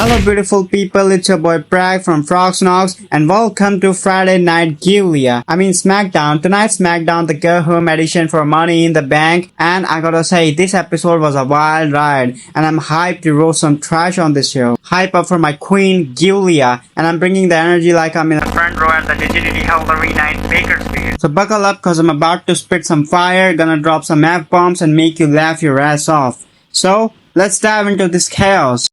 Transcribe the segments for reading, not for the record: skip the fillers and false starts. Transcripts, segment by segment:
Hello beautiful people, it's your boy Prag from FROX NOX and welcome to Friday Night SmackDown. Tonight's SmackDown, the go home edition for Money in the Bank, and I gotta say this episode was a wild ride and I'm hyped to roast some trash on this show. Hype up for my queen Giulia, and I'm bringing the energy like I'm in the front row at the Dignity Health Arena in Bakersfield. So buckle up cause I'm about to spit some fire, gonna drop some F-bombs and make you laugh your ass off. So let's dive into this chaos.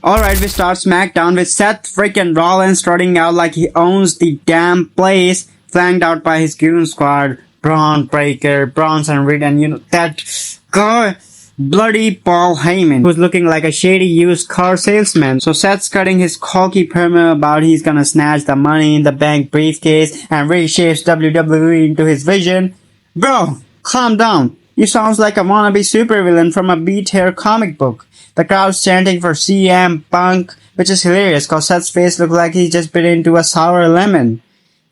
Alright, we start SmackDown with Seth freaking Rollins starting out like he owns the damn place, flanked out by his goon squad, Braun Breaker, Bronson Reed, and that guy, bloody Paul Heyman, who's looking like a shady used car salesman. So Seth's cutting his cocky promo about he's gonna snatch the Money in the Bank briefcase and reshapes WWE into his vision. Bro, calm down. You sounds like a wannabe supervillain from a B-tier comic book. The crowd's chanting for CM Punk, which is hilarious cause Seth's face looks like he just bit into a sour lemon.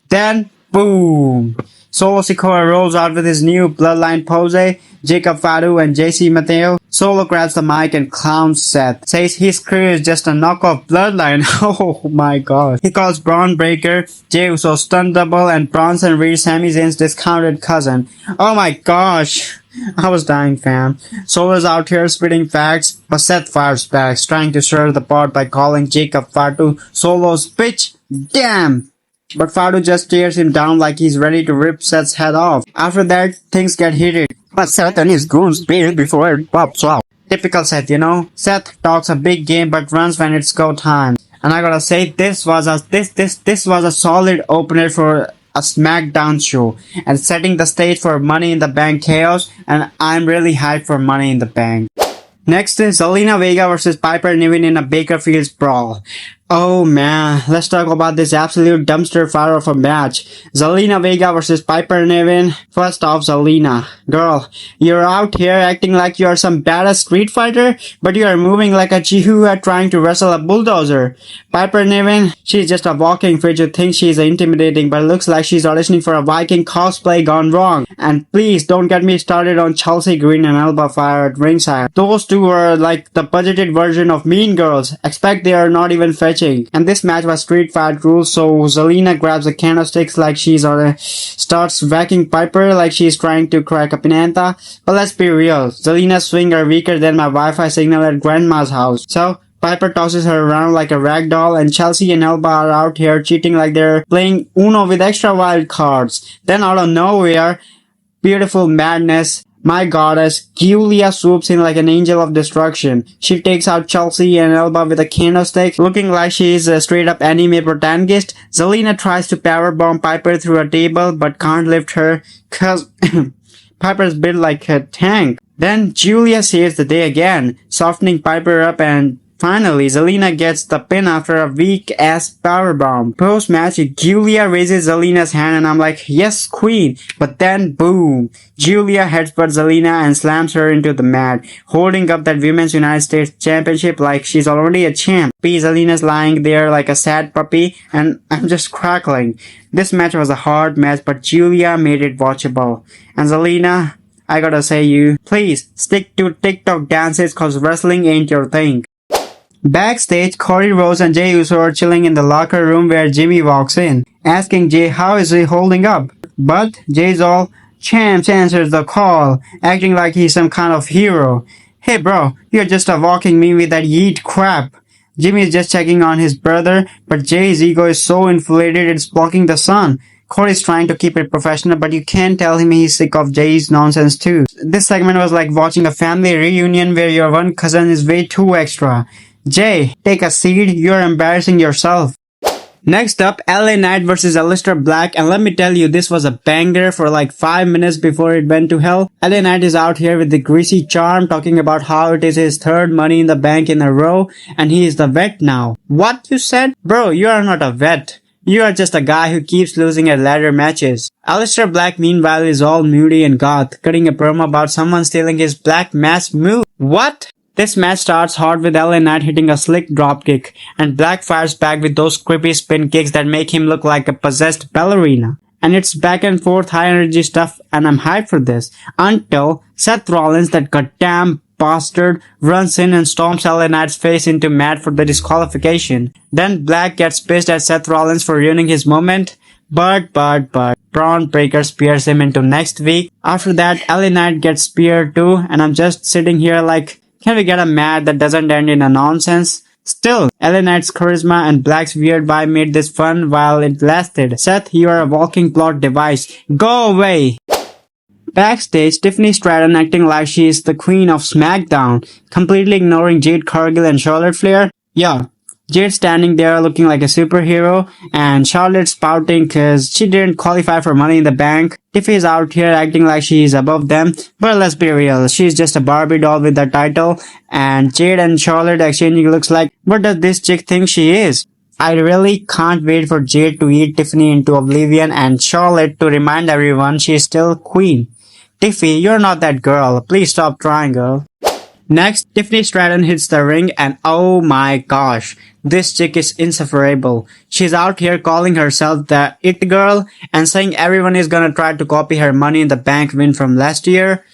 Then, boom! Solo Sikoa rolls out with his new Bloodline pose, Jacob Fatu and JC Mateo. Solo grabs the mic and clowns Seth, says his crew is just a knockoff Bloodline. Oh my god. He calls Braun Breaker, Jey Uso's stunt double, and Bronson Reed Sami Zayn's discounted cousin. Oh my gosh. I was dying, fam. Solo's out here spitting facts, but Seth fires back, trying to stir the pot by calling Jacob Fatu Solo's bitch. Damn! But Fatu just stares him down like he's ready to rip Seth's head off. After that, things get heated. But Seth and his goons beat before it pops out. Typical Seth, Seth talks a big game but runs when it's go time. And I gotta say, this was a solid opener for a SmackDown show and setting the stage for Money in the Bank chaos, and I'm really hyped for Money in the Bank. Next is Zelina Vega versus Piper Niven in a Bakerfields brawl. Oh man, let's talk about this absolute dumpster fire of a match. Zelina Vega versus Piper Niven. First off, Zelina, girl, you're out here acting like you're some badass street fighter, but you are moving like a chihuahua trying to wrestle a bulldozer. Piper Niven, she's just a walking fridge who thinks she's intimidating, but looks like she's auditioning for a Viking cosplay gone wrong. And please don't get me started on Chelsea Green and Alba Fire at ringside. Those two are like the budgeted version of Mean Girls. Expect they are not even fetching. And this match was street fight rules, so Zelina grabs a candlesticks like she's starts whacking Piper like she's trying to crack a pinata. But let's be real, Zelina's swing are weaker than my Wi-Fi signal at grandma's house. So Piper tosses her around like a rag doll, and Chelsea and Alba are out here cheating like they're playing Uno with extra wild cards. Then out of nowhere, beautiful madness, my goddess, Giulia swoops in like an angel of destruction. She takes out Chelsea and Alba with a candlestick, looking like she's a straight up anime protagonist. Zelina tries to powerbomb Piper through a table, but can't lift her, cause Piper's built like a tank. Then Giulia saves the day again, softening Piper up, and finally, Zelina gets the pin after a weak-ass powerbomb. Post-match, Giulia raises Zelina's hand and I'm like, yes, queen. But then, boom. Giulia headbutts Zelina and slams her into the mat, holding up that Women's United States Championship like she's already a champ. Zelina's lying there like a sad puppy and I'm just crackling. This match was a hard match, but Giulia made it watchable. And Zelina, I gotta say please stick to TikTok dances cause wrestling ain't your thing. Backstage, Cody Rhodes and Jey Uso are chilling in the locker room where Jimmy walks in, asking Jey how is he holding up. But Jey's all, "Champs answers the call," acting like he's some kind of hero. Hey bro, you're just a walking meme with that yeet crap. Jimmy is just checking on his brother, but Jey's ego is so inflated it's blocking the sun. Cody's trying to keep it professional, but you can't tell him he's sick of Jey's nonsense too. This segment was like watching a family reunion where your one cousin is way too extra. Jey, take a seat, you're embarrassing yourself. Next up, LA Knight versus Aleister Black, and let me tell you, this was a banger for like 5 minutes before it went to hell. LA Knight is out here with the greasy charm talking about how it is his third Money in the Bank in a row, and he is the vet now. What you said? Bro, you are not a vet. You are just a guy who keeps losing at ladder matches. Aleister Black meanwhile is all moody and goth, cutting a promo about someone stealing his Black Mass move. What? This match starts hard with LA Knight hitting a slick dropkick, and Black fires back with those creepy spin kicks that make him look like a possessed ballerina. And it's back and forth high energy stuff, and I'm hyped for this. Until Seth Rollins, that goddamn bastard runs in and stomps LA Knight's face into mat for the disqualification. Then Black gets pissed at Seth Rollins for ruining his moment. But, Braun Breaker spears him into next week. After that, LA Knight gets speared too, and I'm just sitting here like, can we get a match that doesn't end in a nonsense? Still, LA Knight's charisma and Black's weird vibe made this fun while it lasted. Seth, you are a walking plot device. Go away! Backstage, Tiffany Stratton acting like she is the queen of SmackDown, completely ignoring Jade Cargill and Charlotte Flair. Yeah, Jade standing there looking like a superhero, and Charlotte spouting cause she didn't qualify for Money in the Bank. Tiffy is out here acting like she is above them, but let's be real, she's just a Barbie doll with the title, and Jade and Charlotte exchanging looks like, what does this chick think she is? I really can't wait for Jade to eat Tiffany into oblivion and Charlotte to remind everyone she is still queen. Tiffy, you're not that girl. Please stop trying, girl. Next, Tiffany Stratton hits the ring and oh my gosh, this chick is insufferable. She's out here calling herself the It Girl and saying everyone is gonna try to copy her Money in the Bank win from last year.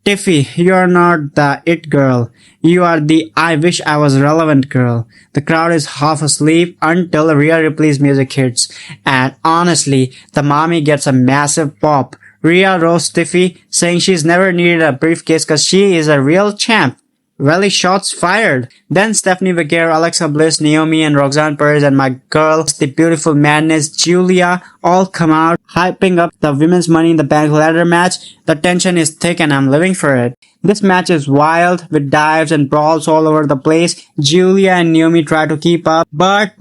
Tiffy, you're not the It Girl. You are the I wish I was relevant girl. The crowd is half asleep until Rhea Ripley's music hits. And honestly, the mommy gets a massive pop. Rhea roasts Tiffy, saying she's never needed a briefcase cause she is a real champ. Really, shots fired. Then Stephanie Vaquer, Alexa Bliss, Naomi and Roxanne Perez and my girl, the beautiful madness, Julia, all come out, hyping up the women's Money in the Bank ladder match. The tension is thick and I'm living for it. This match is wild, with dives and brawls all over the place. Julia and Naomi try to keep up, but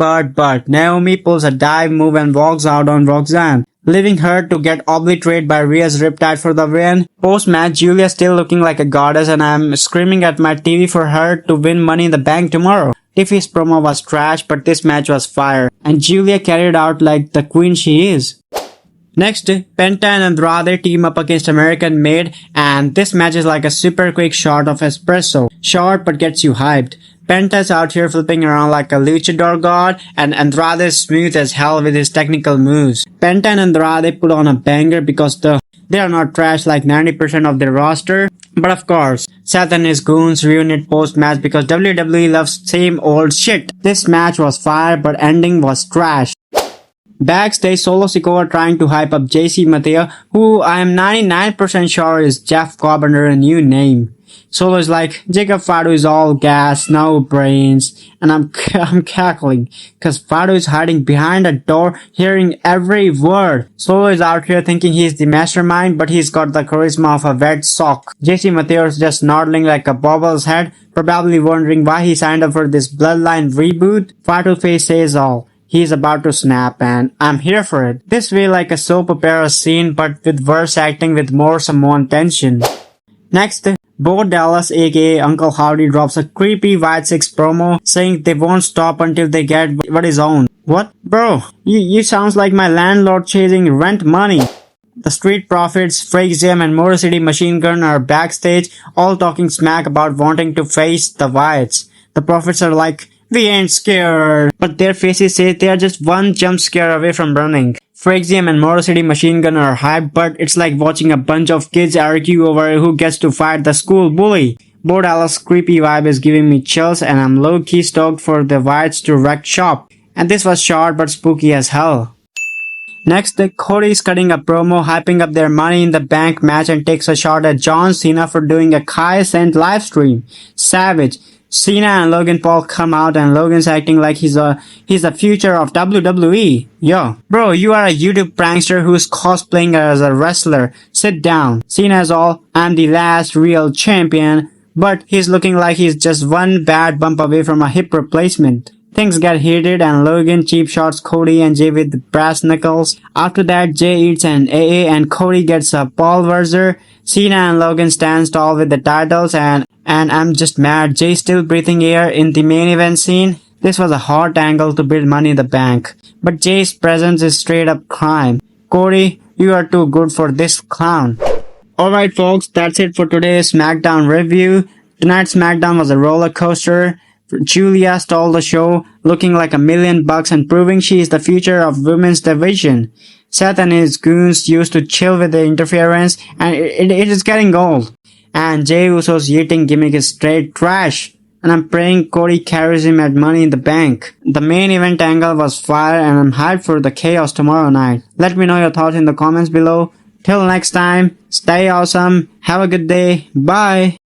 Naomi pulls a dive move and walks out on Roxanne, leaving her to get obliterated by Rhea's Riptide for the win. Post-match, Julia still looking like a goddess and I'm screaming at my TV for her to win Money in the Bank tomorrow. Tiffy's promo was trash, but this match was fire, and Julia carried out like the queen she is. Next, Penta and Andrade team up against American Made, and this match is like a super quick shot of espresso. Short but gets you hyped. Penta's out here flipping around like a luchador god, and Andrade is smooth as hell with his technical moves. Penta and Andrade put on a banger because they are not trash like 90% of their roster. But of course, Seth and his goons ruined it post-match because WWE loves same old shit. This match was fire, but ending was trash. Backstage, Solo Sikoa trying to hype up JC Mateo, who I am 99% sure is Jeff Cobb under a new name. Solo is like, Jacob Fatu is all gas, no brains, and I'm cackling, cause Fatu is hiding behind a door, hearing every word. Solo is out here thinking he's the mastermind, but he's got the charisma of a wet sock. JC Mateo is just nodding like a bobble's head, probably wondering why he signed up for this Bloodline reboot. Fatu face says all. He's about to snap and I'm here for it. This way like a soap opera scene but with worse acting with more Samoan tension. Next, Bo Dallas aka Uncle Howdy drops a creepy White Six promo saying they won't stop until they get what is owned. What? Bro, you sounds like my landlord chasing rent money. The Street Profits, FROX NOX and Motor City Machine Gun are backstage all talking smack about wanting to face the Whites. The Profits are like, we ain't scared, but their faces say they are just one jump scare away from running. FROX NOX and Motor City Machine Gun are hyped, but it's like watching a bunch of kids argue over who gets to fight the school bully. Bo Dallas' creepy vibe is giving me chills and I'm low-key stoked for the Whites to wreck shop. And this was short but spooky as hell. Next, Cody's cutting a promo hyping up their Money in the Bank match and takes a shot at John Cena for doing a Kai Sent livestream. Savage. Cena and Logan Paul come out and Logan's acting like he's the future of WWE. Yo, bro, you are a YouTube prankster who's cosplaying as a wrestler. Sit down. Cena's all, I'm the last real champion, but he's looking like he's just one bad bump away from a hip replacement. Things get heated and Logan cheap shots Cody and Jay with brass knuckles. After that, Jay eats an AA and Cody gets a pulverizer. Cena and Logan stand tall with the titles and I'm just mad Jay's still breathing air in the main event scene. This was a hot angle to build Money in the Bank, but Jay's presence is straight up crime. Cody, you are too good for this clown. Alright folks, that's it for today's SmackDown review. Tonight's SmackDown was a roller coaster. Julia stole the show, looking like $1 million and proving she is the future of women's division. Seth and his goons used to chill with the interference, and it is getting old. And Jey Uso's eating gimmick is straight trash. And I'm praying Cody carries him at Money in the Bank. The main event angle was fire and I'm hyped for the chaos tomorrow night. Let me know your thoughts in the comments below. Till next time, stay awesome, have a good day, bye.